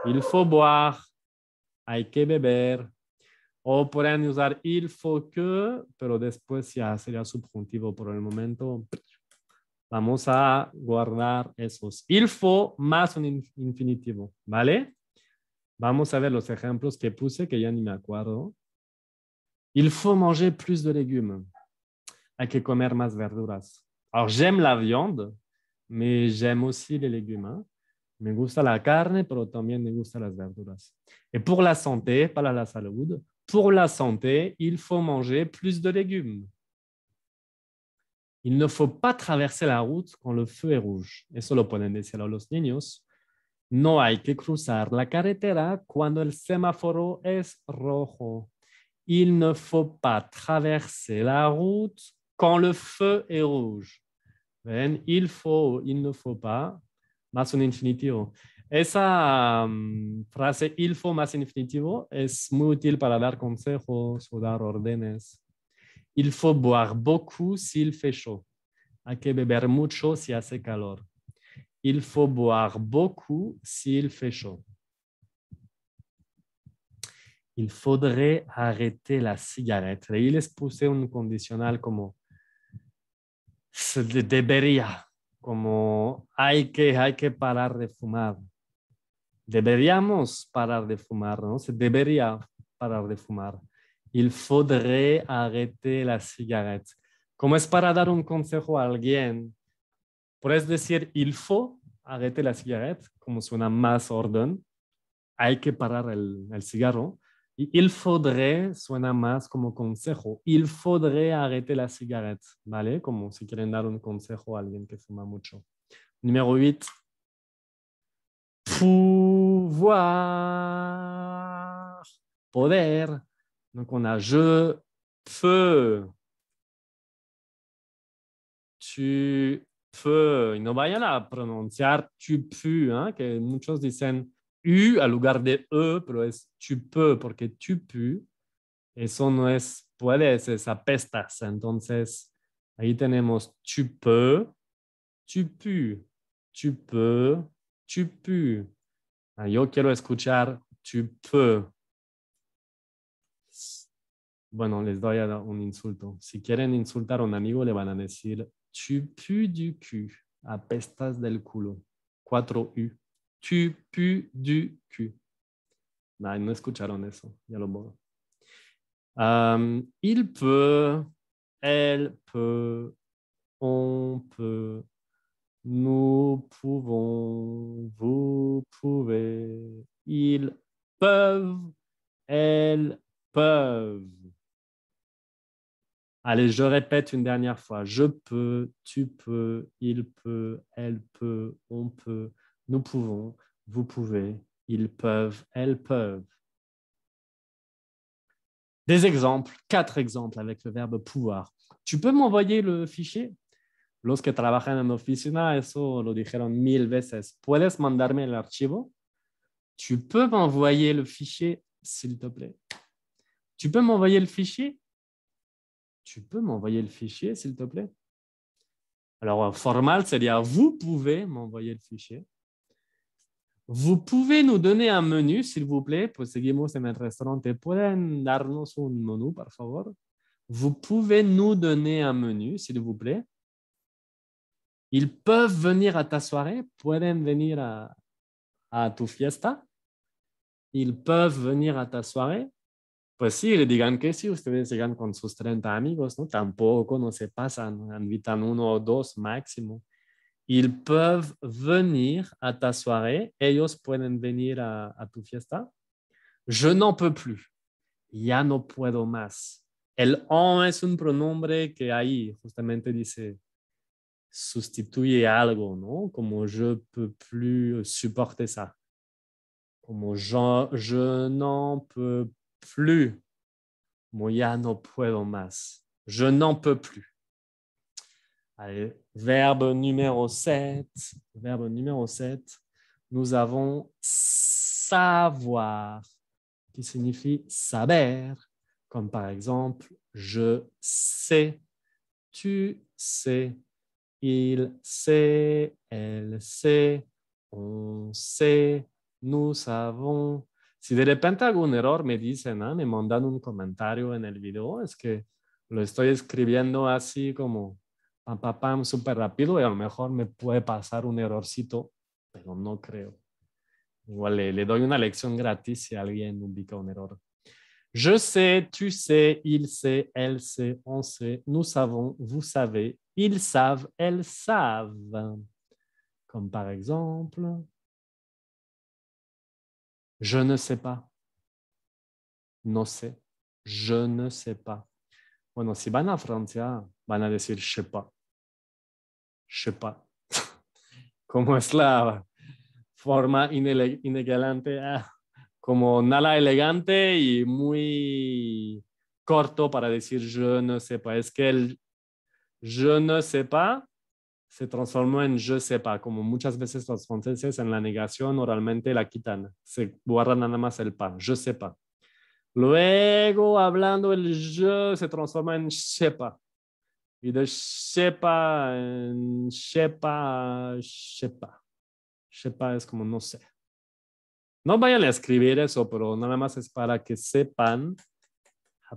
Il faut boire. Hay que beber. O pueden usar il faut que, pero después ya sería subjuntivo por el momento. Vamos a guardar esos. Il faut más un infinitivo, ¿vale? Vamos a ver los ejemplos que puse, que ya ni me acuerdo. Il faut manger plus de légumes. Hay que comer más verduras. Alors, j'aime la viande, mais j'aime aussi les légumes. Hein? Me gusta la carne, pero también me gustan las verduras. Et pour la santé, para la salud, pour la santé, il faut manger plus de légumes. Il ne faut pas traverser la route quand le feu est rouge. Eso lo pueden decir a los niños. No hay que cruzar la carretera cuando el semáforo es rojo. Il ne faut pas traverser la route quand le feu est rouge. ¿Ven? Il faut, il ne faut pas, más un infinitivo. Esa frase il faut más infinitivo es muy útil para dar consejos o dar órdenes. Il faut boire beaucoup s'il fait chaud. Hay que beber mucho si hace calor. Il faut boire beaucoup s'il fait chaud. Il faudrait arrêter la cigarette. Ahí les puse un condicional como se debería, como hay que parar de fumar. Deberíamos parar de fumar, ¿no? Se debería parar de fumar. Il faudrait arrêter la cigarette. Como es para dar un consejo a alguien, puedes decir il faut arrêter la cigarette, como suena más orden. Hay que parar el cigarro. Y il faudrait suena más como consejo. Il faudrait arrêter la cigarette, ¿vale? Como si quieren dar un consejo a alguien que fuma mucho. Numéro 8. Pouvoir. Poder. Donc, on a je peux. Tu peux. Y no vayan a pronunciar tu peux, ¿eh? Que muchos dicen U al lugar de E, pero es tu peux, porque tu peux, eso no es puedes, es apestas. Entonces, ahí tenemos tu peux, tu peux, tu peux, tu peux. Yo quiero escuchar tu peux. Bueno, les doy a dar un insulto. Si quieren insultar a un amigo, le van a decir tu pues du cul, apestas del culo. 4 U. Tu pues du cul. Nah, no escucharon eso, ya lo borro. Il peut, elle peut, on peut, nous pouvons, vous pouvez, ils peuvent, elles peuvent. Allez, je répète une dernière fois. Je peux, tu peux, il peut, elle peut, on peut, nous pouvons, vous pouvez, ils peuvent, elles peuvent. Des exemples, 4 exemples avec le verbe pouvoir. Tu peux m'envoyer le fichier? Los que trabajan en oficina, eso lo dijeron 1000 veces. ¿Puedes mandarme el archivo? Tu peux m'envoyer le fichier, s'il te plaît? Tu peux m'envoyer le fichier? Tu peux m'envoyer le fichier, s'il te plaît? Alors, formal sería vous pouvez m'envoyer le fichier. Vous pouvez nous donner un menu, s'il vous plaît, pues seguimos en el restaurante. ¿Pueden darnos un menú, por favor? Vous pouvez nous donner un menu, s'il vous plaît. Ils peuvent venir à ta soirée. ¿Pueden venir a tu fiesta? Ils peuvent venir à ta soirée. Pues sí, le digan que sí, ustedes llegan con sus 30 amigos, ¿no? Tampoco no se pasan, invitan uno o dos máximo. Ils peuvent venir à ta soirée, ellos pueden venir a tu fiesta. Je n'en peux plus, ya no puedo más. El on es un pronombre que ahí justamente dice, sustituye algo, ¿no? Como je peux plus supporter ça. Como je n'en peux plus. Como ya no puedo más. Je n'en peux plus. Allez, verbe numéro 7. Verbe numéro 7. Nous avons savoir, qui signifie saber, comme par exemple, je sais, tu sais, il sait, elle sait, on sait, nous savons. Si de repente hago un error, me dicen, ¿eh? Me mandan un comentario en el video, es que lo estoy escribiendo así como pam, pam, pam, súper rápido y a lo mejor me puede pasar un errorcito, pero no creo. Igual le doy una lección gratis si alguien ubica un error. Je sais, tu sais, il sait, elle sait, on sait, nous savons, vous savez, ils savent, elles savent. Comme par exemple, je ne sais pas, no sé, je ne sais pas. Bueno, si van a Francia, van a decir je sais pas. Como es la forma inelegante, como nada elegante y muy corto para decir je ne sais pas. Es que el je ne sais pas se transformó en je sais pas, como muchas veces los franceses en la negación oralmente la quitan, se guardan nada más el pas, je sais pas. Luego, hablando el je se transforma en je sais pas. Y de je sais pas en je sais pas, je sais pas. Je sais pas es como no sé. No vayan a escribir eso, pero nada más es para que sepan,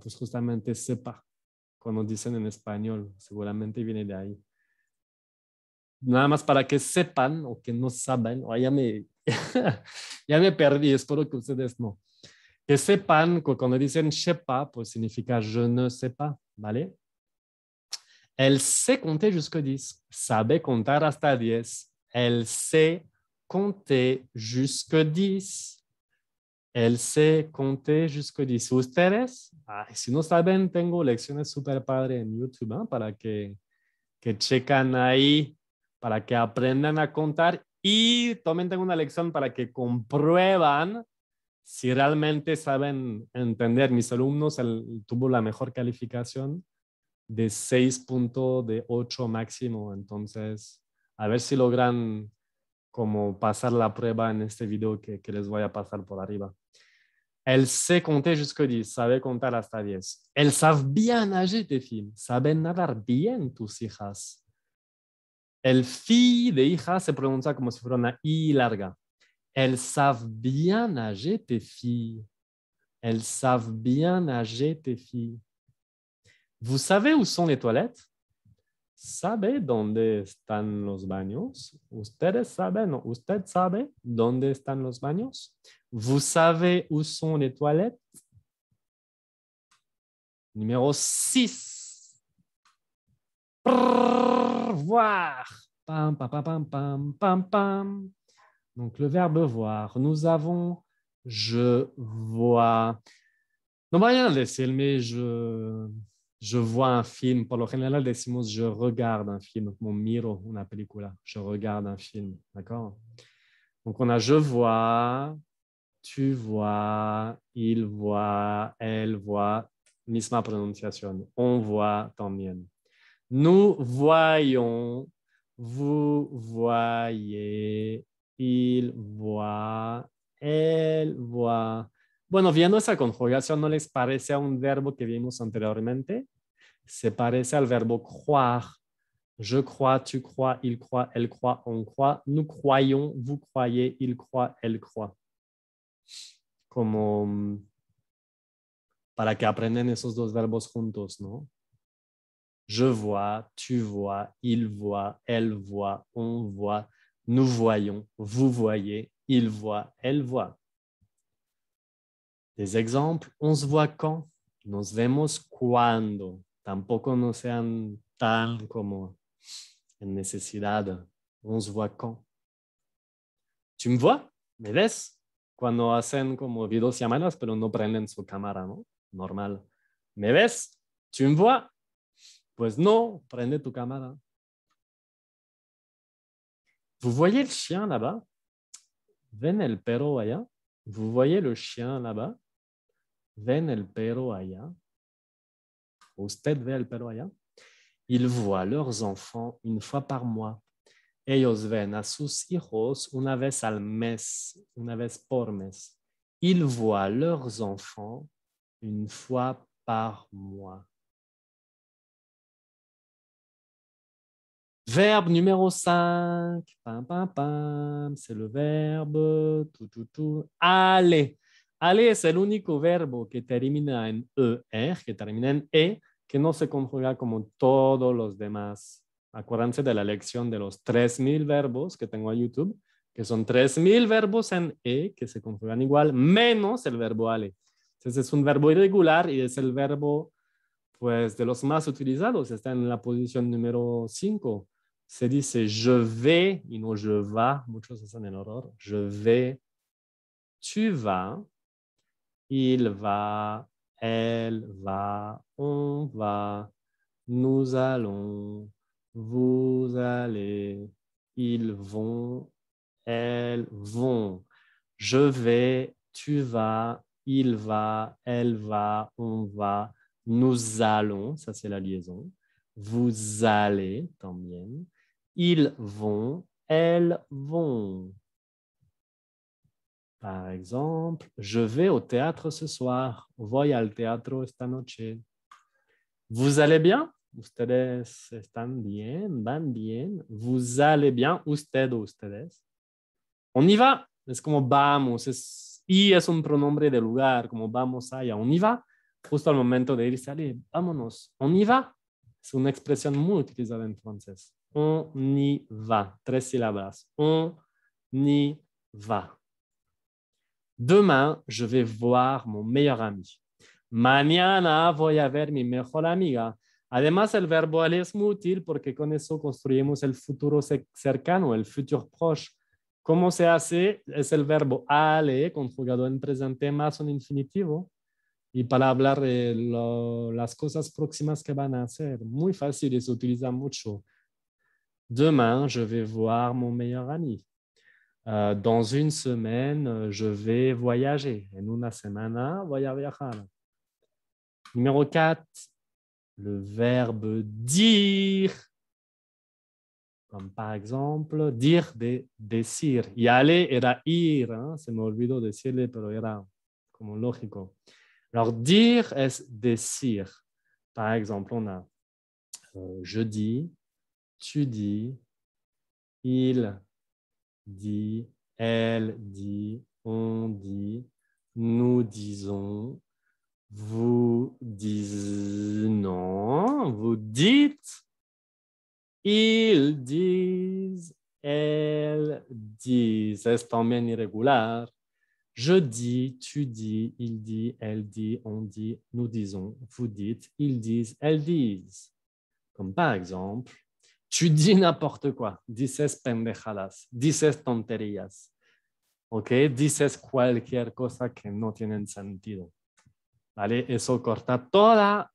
pues justamente sepa, cuando dicen en español, seguramente viene de ahí. Nada más para que sepan o que no saben, o ya me perdí, espero que ustedes no. Que sepan, cuando dicen sepa, pues significa je ne sais pas, ¿vale? Elle sait compter jusqu'à 10, sabe contar hasta 10. Elle sait compter jusqu'à 10. Elle sait compter jusqu'à 10. Ustedes, si no saben, tengo lecciones super padre en YouTube, ¿eh? Para que checan ahí, para que aprendan a contar y también tengo una lección para que comprueban si realmente saben entender. Mis alumnos tuvo la mejor calificación de 6.8 máximo, entonces a ver si logran como pasar la prueba en este video que les voy a pasar por arriba. Elle sait compter jusqu'à 10, sabe contar hasta 10. Elles savent bien nager, tes filles. Saben nadar bien tus hijas. El fi de hija se pronuncia como si fuera una i larga. Elles savent bien nager, tes filles. Elles savent bien nager, tes filles. Vous savez où sont les toilettes? ¿Sabe dónde están los baños? ¿Ustedes saben? No, ¿usted sabe dónde están los baños? Vous savez où sont les toilettes? Numéro 6. Voir. Pam, pam, pam, pam, pam, pam, pam. Donc, le verbe voir. Nous avons je vois. No vayan a decirme je vois un film. Por lo general decimos je regarde un film, como miro una película. Je regarde un film. D'accord? Donc, on a je vois, tu vois, il voit, elle voit. Misma pronunciación. On voit también. Nous voyons, vous voyez, il voit, elle voit. Bueno, viendo esa conjugación, ¿no les parece a un verbo que vimos anteriormente? Se parece al verbo croire. Je crois, tu crois, il croit, elle croit, on croit. Nous croyons, vous croyez, il croit, elle croit. Como para que aprenden esos dos verbos juntos, ¿no? Je vois, tu vois, il voit, elle voit, on voit, nous voyons, vous voyez, il voit, elle voit. Des exemples, on se voit quand, nos vemos cuando. Tampoco no sean tan como en necesidad. On se voit quand. ¿Tu me vois? ¿Me ves? Cuando hacen como videollamadas, pero no prenden su cámara, ¿no? Normal. ¿Me ves? ¿Tu me vois? Pues no, prende tu cámara. Vous voyez le chien là-bas? Ven el perro allá. Vous voyez le chien là-bas? Ven el perro allá. Usted ve el perro allá. Ils voient leurs enfants une fois par mois. Ellos ven a sus hijos una vez al mes, una vez por mes. Ils voient leurs enfants une fois par mois. Verbe numéro 5. Pam, pam, pam. C'est le verbe. Aller. Aller es el único verbo que termina en ER, que termina en E, que no se conjuga como todos los demás. Acuérdense de la lección de los 3000 verbos que tengo en YouTube, que son 3000 verbos en E que se conjugan igual, menos el verbo aller. Entonces es un verbo irregular y es el verbo pues, de los más utilizados. Está en la posición número 5. Se dice je vais y no je va. Muchos hacen el error. Je vais, tu vas, il va, elle va, on va, nous allons, vous allez, ils vont, elles vont. Je vais, tu vas, il va, elle va, on va, nous allons, ça c'est la liaison. Vous allez, también. Ils vont, elles vont. Par exemple, je vais au théâtre ce soir. Voy al teatro esta noche. Vous allez bien? Ustedes están bien, van bien. Vous allez bien? Usted o ustedes. On y va. Es como vamos. Y es un pronombre de lugar, como vamos allá. On y va. Justo al momento de irse, allez, vámonos. On y va. Es una expresión muy utilizada en francés. On y va. 3 sílabas. On y va. Demain, je vais voir mon meilleur ami. Mañana voy a ver mi mejor amiga. Además, el verbo aller es muy útil porque con eso construimos el futuro cercano, el futur proche. ¿Cómo se hace? Es el verbo aller conjugado en presente más un infinitivo. Y para hablar de las cosas próximas que van a hacer, muy fácil y se utiliza mucho. Demain, je vais voir mon meilleur ami. Dans une semaine, je vais voyager. En una semana voy a viajar. Numéro 4, le verbe dire. Comme par exemple, dire de decir. Y aller era ir. Se me olvidó decirle, pero era como lógico. Alors, dire es decir. Par exemple, on a je dis, tu dis, il dit, elle dit, on dit, nous disons, vous dites, non, vous dites, ils disent, elles disent. Es también irregular. Je dis, tu dis, il dit, elle dit, on dit, nous disons, vous dites, ils disent, elles disent. Comme par exemple, tu dis n'importe quoi. Dices pendejadas. Dices tonterías. ¿Ok? Dices cualquier cosa que no tiene sentido. ¿Vale? Eso corta toda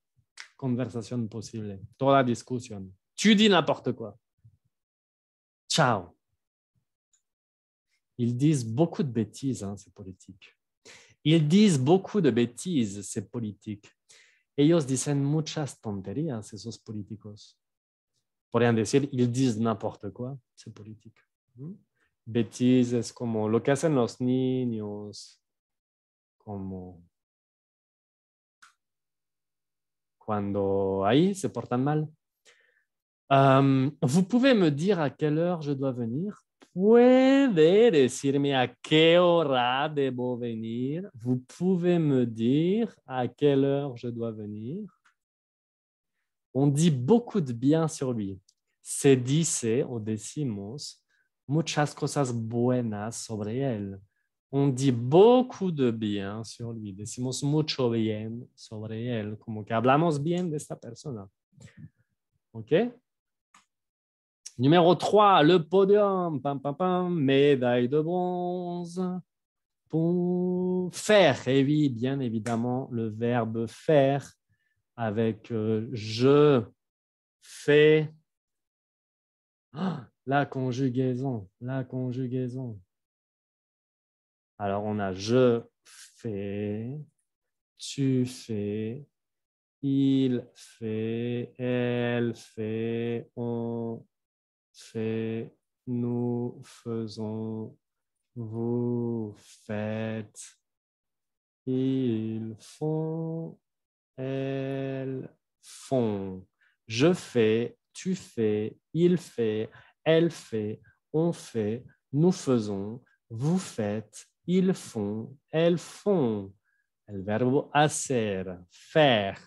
conversación posible, toda discusión. Tu dis n'importe quoi. Ciao. Ils disent beaucoup de bêtises, c'est politique. Ils disent beaucoup de bêtises, c'est politique. Ellos dicen muchas tonterías, esos políticos. Podrían decir, ils disent n'importe quoi, c'est politique. Bêtises es como lo que hacen los niños, como cuando ahí se portan mal. Vous pouvez me dire à quelle heure je dois venir? Puede decirme a qué hora debo venir? Vous pouvez me dire à quelle heure je dois venir? On dit beaucoup de bien sur lui. Se dice, o decimos, muchas cosas buenas sobre él. On dit beaucoup de bien sur lui. Decimos mucho bien sobre él. Como que hablamos bien de esta persona. OK? Numéro 3, le podium. Pam, pam, pam. Médaille de bronze. Pour faire. Et oui, bien évidemment, le verbe faire avec je fais. Ah, la conjugaison. La conjugaison. Alors, on a je fais, tu fais, il fait, elle fait, on fait, nous faisons, vous faites, ils font, elles font. Je fais, tu fais, il fait, elle fait, on fait, nous faisons, vous faites, ils font, elles font. El verbo hacer, faire.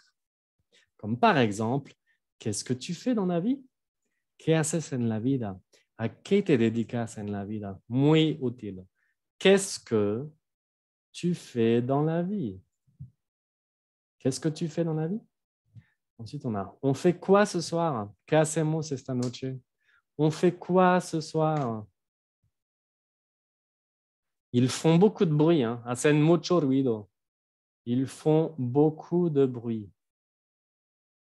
Comme par exemple, qu'est-ce que tu fais dans la vie? ¿Qué haces en la vida? ¿A qué te dedicas en la vida? Muy útil. Qu'est-ce que tu fais dans la vie? Qu'est-ce que tu fais dans la vie? Ensuite, on fait quoi ce soir? ¿Qué hacemos esta noche? On fait quoi ce soir? Ils font beaucoup de bruit. Hein? Hacen mucho ruido. Ils font beaucoup de bruit.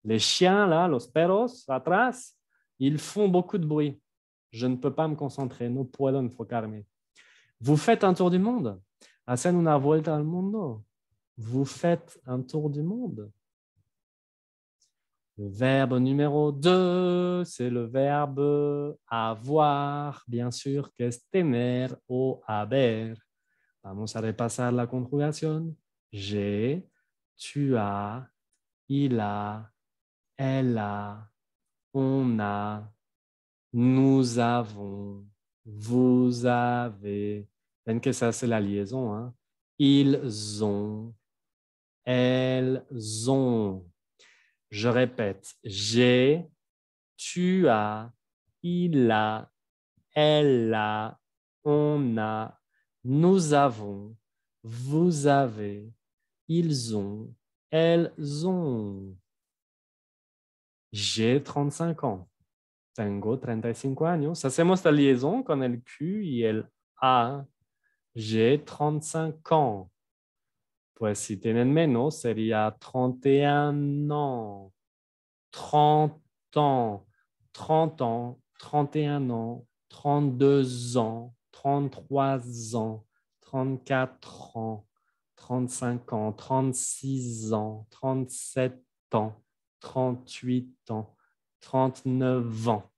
Les chiens, là, los perros, atrás, ils font beaucoup de bruit. Je ne peux pas me concentrer. No puedo enfocarme. Vous faites un tour du monde? Hacen una vuelta al mundo. Vous faites un tour du monde. Le verbe numéro 2, c'est le verbe avoir, bien sûr, que es tener o haber. Vamos a repasar la conjugación. J'ai, tu as, il a, elle a, on a, nous avons, vous avez. Ven que ça, c'est la liaison. Hein? Ils ont, elles ont. Je répète, j'ai, tu as, il a, elle a, on a, nous avons, vous avez, ils ont, elles ont. J'ai 35 ans. Tengo 35 años. Hacemos la liaison con el Q y el A. J'ai 35 ans. Pues si tienen menos, sería 31 ans. 30 ans. 30 ans. 31 ans. 32 ans. 33 ans. 34 ans. 35 ans. 36 ans. 37 ans. 38 ans. 39 ans.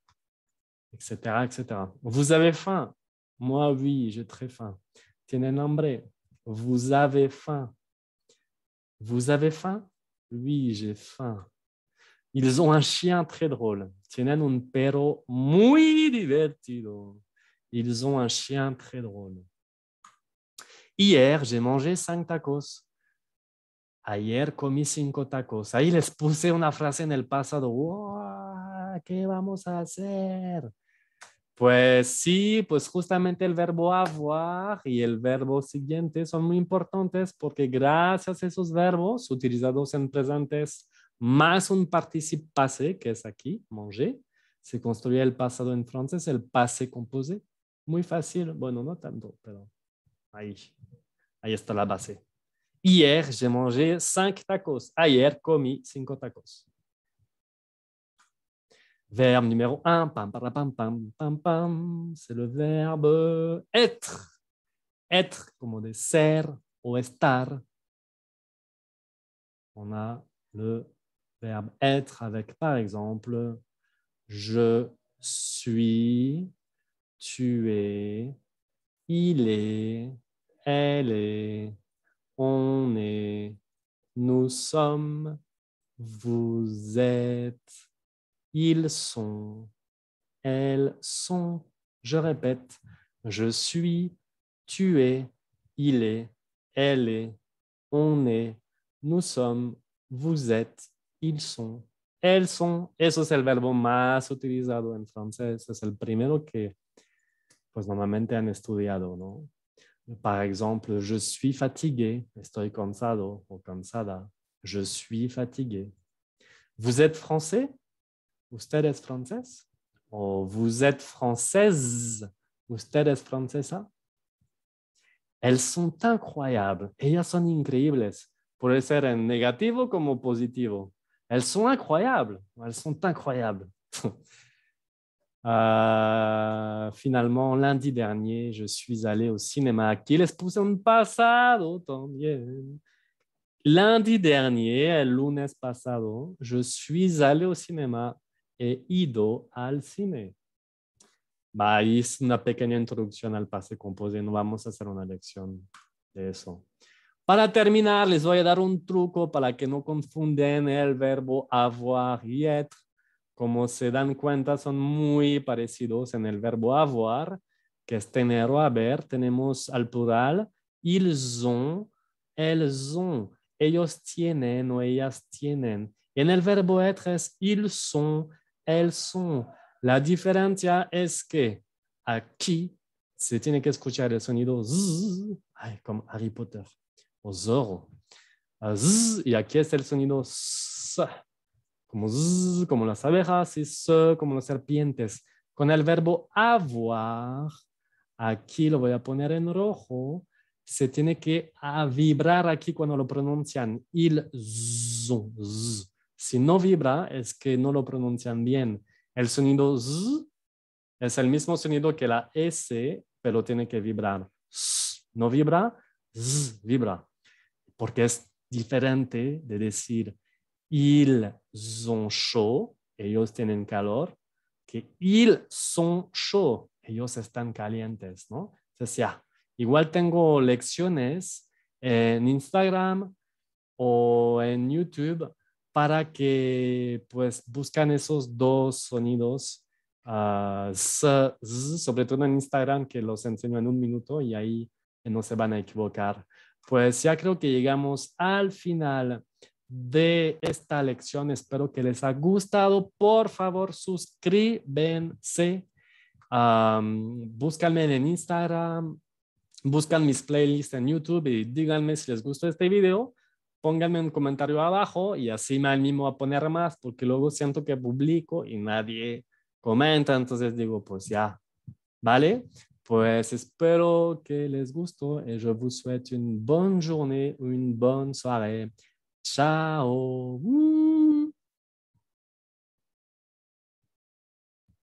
Etc., etc. Vous avez faim? Moi, oui, j'ai très faim. Tienen hambre? Vous avez faim? Vous avez faim? Oui, j'ai faim. Ils ont un chien très drôle. Tienen un perro muy divertido. Ils ont un chien très drôle. Hier, j'ai mangé 5 tacos. Ayer comí 5 tacos. Ahí les puse una frase en el pasado. ¡Wow! ¿Qué vamos a hacer? Pues sí, pues justamente el verbo avoir y el verbo siguiente son muy importantes porque gracias a esos verbos utilizados en presentes más un participio passé, que es aquí, manger, se construye el pasado en francés, el passé composé. Muy fácil, bueno, no tanto, pero ahí está la base. Hier, j'ai mangé 5 tacos. Ayer, comí 5 tacos. Verbe numéro 1, pam, pam, pam, pam, pam, pam, c'est le verbe être. Être, como de ser o estar. On a le verbe être avec, par exemple, je suis, tu es, il est, elle est, on est, nous sommes, vous êtes, ils sont, elles sont. Je répète, je suis, tu es, il est, elle est, on est, nous sommes, vous êtes, ils sont, elles son. Eso es el verbo más utilizado en francés. Es el primero que pues normalmente han estudiado, ¿no? Par exemple, je suis fatigué. Estoy cansado o cansada. Je suis fatigué. Vous êtes français? ¿Usted es francés? O vous êtes française? ¿Usted es francesa? Elles sont incroyables. Ellas son increíbles. Puede ser en negativo como positivo. Elles sont incroyables. Elles sont incroyables. Finalement, lundi dernier, je suis allé au cinéma. Aquí les puse un pasado también. Lundi dernier, el lunes pasado, je suis allé au cinéma. He ido al cine. Ahí es una pequeña introducción al pase composé. No vamos a hacer una lección de eso. Para terminar, les voy a dar un truco para que no confunden el verbo avoir y être. Como se dan cuenta, son muy parecidos en el verbo avoir, que es tener o haber. Tenemos al plural, ils ont, elles ont. Ellos tienen o ellas tienen. En el verbo être es ils sont, elles sont. La diferencia es que aquí se tiene que escuchar el sonido z, ay, como Harry Potter, o Zorro. Z, y aquí es el sonido s, como z, como las abejas, y s, como las serpientes. Con el verbo avoir, aquí lo voy a poner en rojo, se tiene que vibrar aquí cuando lo pronuncian. Ils ont. Z. Si no vibra, es que no lo pronuncian bien. El sonido z es el mismo sonido que la S, pero tiene que vibrar. S, no vibra, z, vibra. Porque es diferente de decir ils ont chaud, ellos tienen calor, que ils sont chauds, ellos están calientes, ¿no? Entonces ya, igual tengo lecciones en Instagram o en YouTube para que pues buscan esos dos sonidos, sobre todo en Instagram, que los enseño en un minuto y ahí no se van a equivocar. Pues ya creo que llegamos al final de esta lección. Espero que les haya gustado. Por favor, suscríbanse. Búscanme en Instagram, buscan mis playlists en YouTube y díganme si les gustó este video. Pónganme un comentario abajo y así me animo a poner más, porque luego siento que publico y nadie comenta. Entonces digo, pues ya, ¿vale? Pues espero que les gustó et je vous souhaite une bonne journée, une bonne soirée. Ciao.